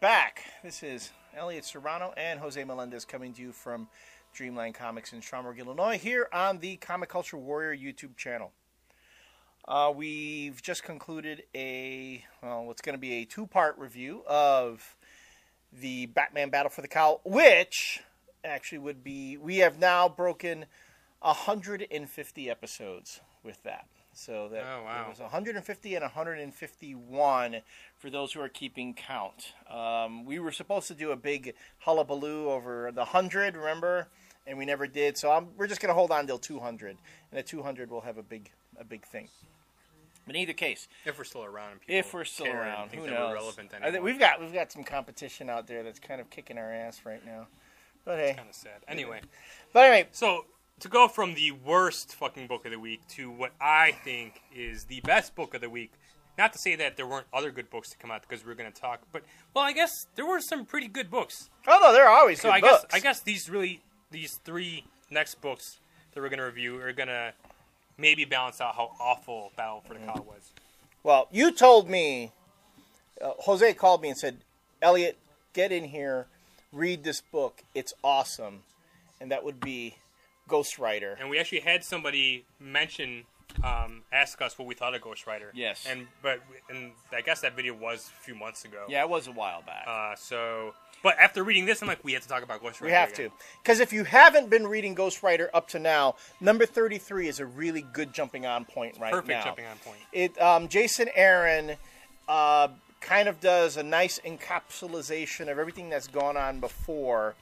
back. This is Elliott Serrano and Jose Melendez coming to you from Dreamland Comics in Schaumburg, Illinois, here on the Comic Culture Warrior YouTube channel. We've just concluded what's going to be a two-part review of the Batman Battle for the Cowl, which actually would be, we have now broken 150 episodes with that. So that it was 150 and 151 for those who are keeping count. We were supposed to do a big hullabaloo over the 100, remember? And we never did. So we're just going to hold on till 200. And at 200, we'll have a big thing. But in either case, if we're still around, who knows? We're relevant anymore. I think we've got some competition out there that's kind of kicking our ass right now. But hey, it's kind of sad. Anyway, so to go from the worst fucking book of the week to what I think is the best book of the week. Not to say that there weren't other good books to come out because we're going to talk, but I guess there were some pretty good books. Oh no, there are always good books. I guess these three next books that we're going to review are going to maybe balance out how awful Battle for the Cowl was. Well, you told me, Jose called me and said, Elliot, get in here, read this book. It's awesome. And that would be Ghost Rider. And we actually had somebody ask us what we thought of Ghost Rider. Yes. And I guess that video was a few months ago. Yeah, it was a while back. But after reading this, I'm like, we have to talk about Ghost Rider. We have to. Because if you haven't been reading Ghost Rider up to now, number 33 is a really good jumping on point right now. Perfect jumping on point. Jason Aaron kind of does a nice encapsulation of everything that's gone on before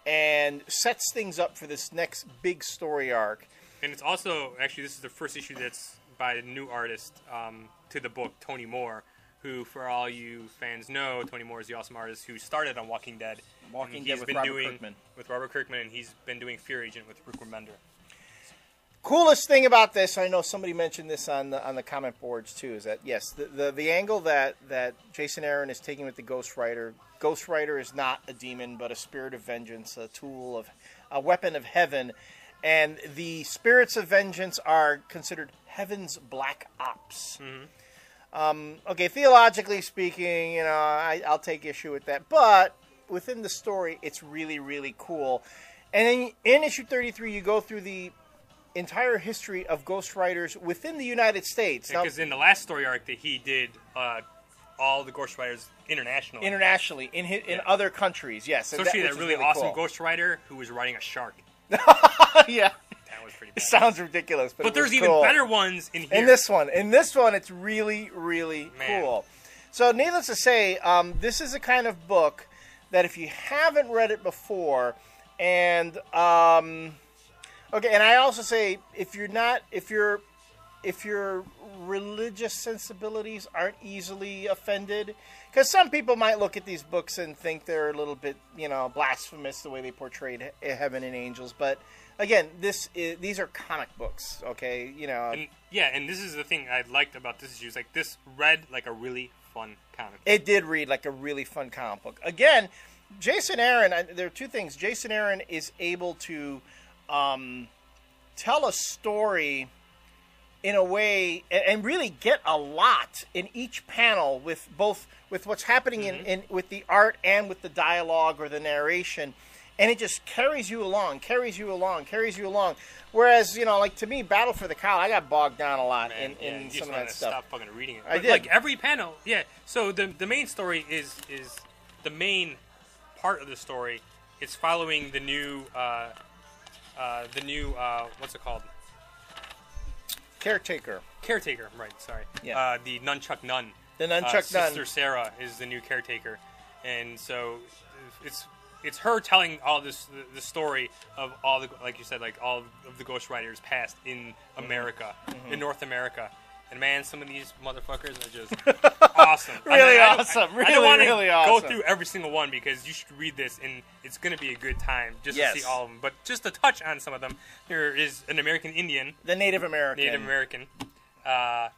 and sets things up for this next big story arc. And it's also, actually, this is the first issue that's by a new artist to the book, Tony Moore, who, for all you fans know, Tony Moore is the awesome artist who started on Walking Dead. With Robert Kirkman, and he's been doing Fear Agent with Rick Remender. Coolest thing about this, I know somebody mentioned this on the comment boards too, is that yes, the angle that Jason Aaron is taking with the Ghost Rider is not a demon, but a spirit of vengeance, a weapon of heaven, and the spirits of vengeance are considered heaven's black ops. Mm-hmm. Okay, theologically speaking, I'll take issue with that, but within the story, it's really, really cool. And in issue 33, you go through the entire history of Ghost Riders within the United States. Because in the last story arc that he did, all the Ghost Riders internationally in other countries, yes. Especially that really awesome cool Ghost Rider who was riding a shark. Yeah. That was pretty bad. It sounds ridiculous, but there's even cool. better ones in here. In this one, it's really, really cool. So, needless to say, this is a kind of book that if you haven't read it before, and okay, and I also say if your religious sensibilities aren't easily offended, because some people might look at these books and think they're a little bit, blasphemous the way they portrayed heaven and angels, but again, these are comic books, okay? And this is the thing I liked about this issue. Like, this read like a really fun comic book. It did read like a really fun comic book. Again, Jason Aaron, there are two things. Jason Aaron is able to tell a story in a way and really get a lot in each panel with what's happening in with the art and with the dialogue or the narration. And it just carries you along. Whereas, like to me, Battle for the Cowl, I got bogged down a lot in some of that stuff. Stop fucking reading it. I did. Like every panel, yeah. So the main story is the main part of the story. It's following the new what's it called? Caretaker, right? Sorry. Yeah. The Nunchuck Nun. The Nunchuck Nun. Sister Sarah is the new caretaker, and so it's her telling all the story of all the, like you said, like all of the Ghost Riders past in America, in North America. And man, some of these motherfuckers are just awesome. Awesome. I don't want to go through every single one because you should read this and it's going to be a good time just to see all of them. But just to touch on some of them, there is an American Indian. The Native American.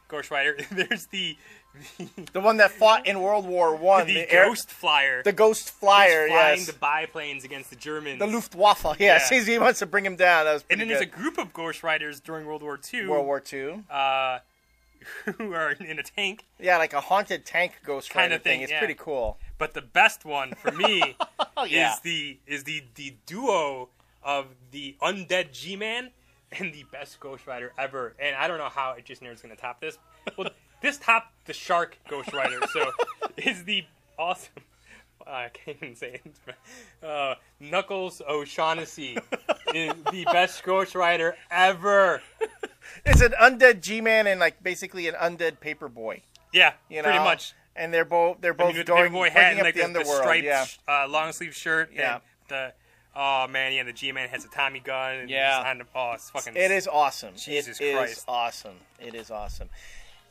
Ghost Rider. There's the one that fought in World War I. The Ghost Flyer. The Ghost Flyer, flying the biplanes against the Germans. The Luftwaffe, yes. Yeah. He wants to bring him down. That was pretty good. There's a group of Ghost Riders during World War II. Who are in a tank. Yeah, like a haunted tank Ghost Rider thing. It's pretty cool. But the best one for me Yeah. is the duo of the undead G-Man and the best Ghost Rider ever. And I don't know how Jason Aaron's going to top this. Well, this topped the Shark Ghost Rider, so is the awesome. I can't even say it. Knuckles O'Shaughnessy is the best Ghost Rider ever. It's an undead G-Man and like basically an undead Paperboy. Yeah, You pretty know? much. And they're both With going the Paperboy hat and up like the the underworld. striped Yeah. long sleeve shirt. Yeah. And oh man, yeah, the G-Man has a Tommy gun. And Yeah. It's fucking. It is awesome. Jesus It Christ. is awesome. It is awesome.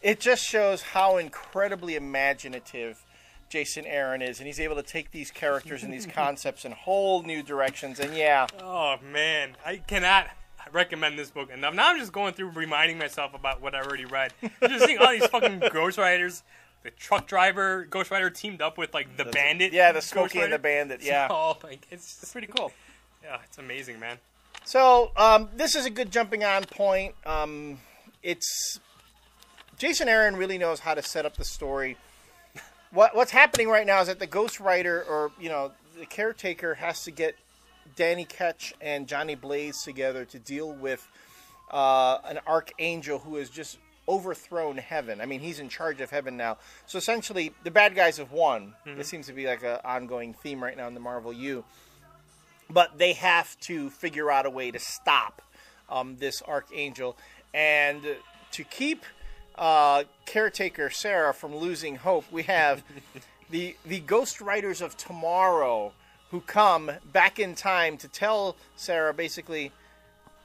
It just shows how incredibly imaginative Jason Aaron is, and he's able to take these characters and these concepts in whole new directions. And yeah, Oh man, I cannot recommend this book enough. Now I'm just going through reminding myself about what I already read. Just seeing all these fucking Ghost Riders. The truck driver Ghost Rider teamed up with like the Bandit. yeah, the Ghost Smokey and the Rider. Bandit. Yeah. Oh, like it's pretty cool. Yeah, it's amazing, man. So this is a good jumping on point. It's Jason Aaron really knows how to set up the story. What's happening right now is that the Ghost Rider, or the caretaker, has to get Danny Ketch and Johnny Blaze together to deal with an archangel who has just overthrown heaven. I mean, he's in charge of heaven now. So essentially, the bad guys have won. This seems to be like an ongoing theme right now in the Marvel U. But they have to figure out a way to stop this archangel. And to keep caretaker Sarah from losing hope, we have the Ghost Riders of tomorrow who come back in time to tell Sarah basically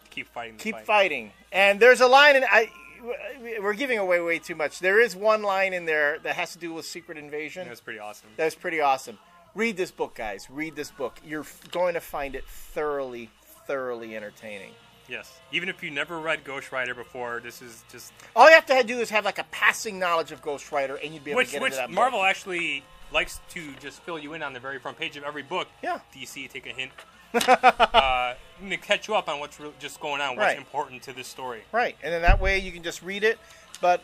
Keep fighting. keep fighting. And there's a line, and we're giving away way too much. There is one line in there that has to do with Secret Invasion. That's pretty awesome. That's pretty awesome. Read this book, guys. Read this book. You're going to find it thoroughly, thoroughly entertaining. Yes. Even if you never read Ghost Rider before, this is just All you have to do is have like a passing knowledge of Ghost Rider, and you'd be able to get which into that Marvel book. actually likes to just fill you in on the very front page of every book. Yeah. DC, take a hint. To catch you up on what's just going on, what's Right. important to this story. Right, and then that way you can just read it. But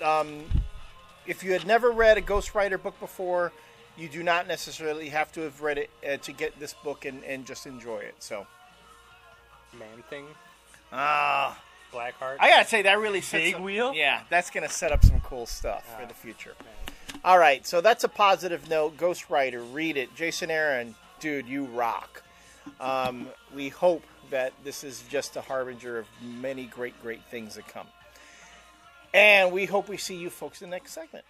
if you had never read a Ghost Rider book before, you do not necessarily have to have read it to get this book and just enjoy it. So, Man Thing, I Blackheart. gotta say that really sets Big up, Wheel? Yeah, that's gonna set up some cool stuff for the future. All right, so that's a positive note. Ghost Rider, read it. Jason Aaron, dude, you rock. We hope that this is just a harbinger of many great, great things to come. And we hope we see you folks in the next segment.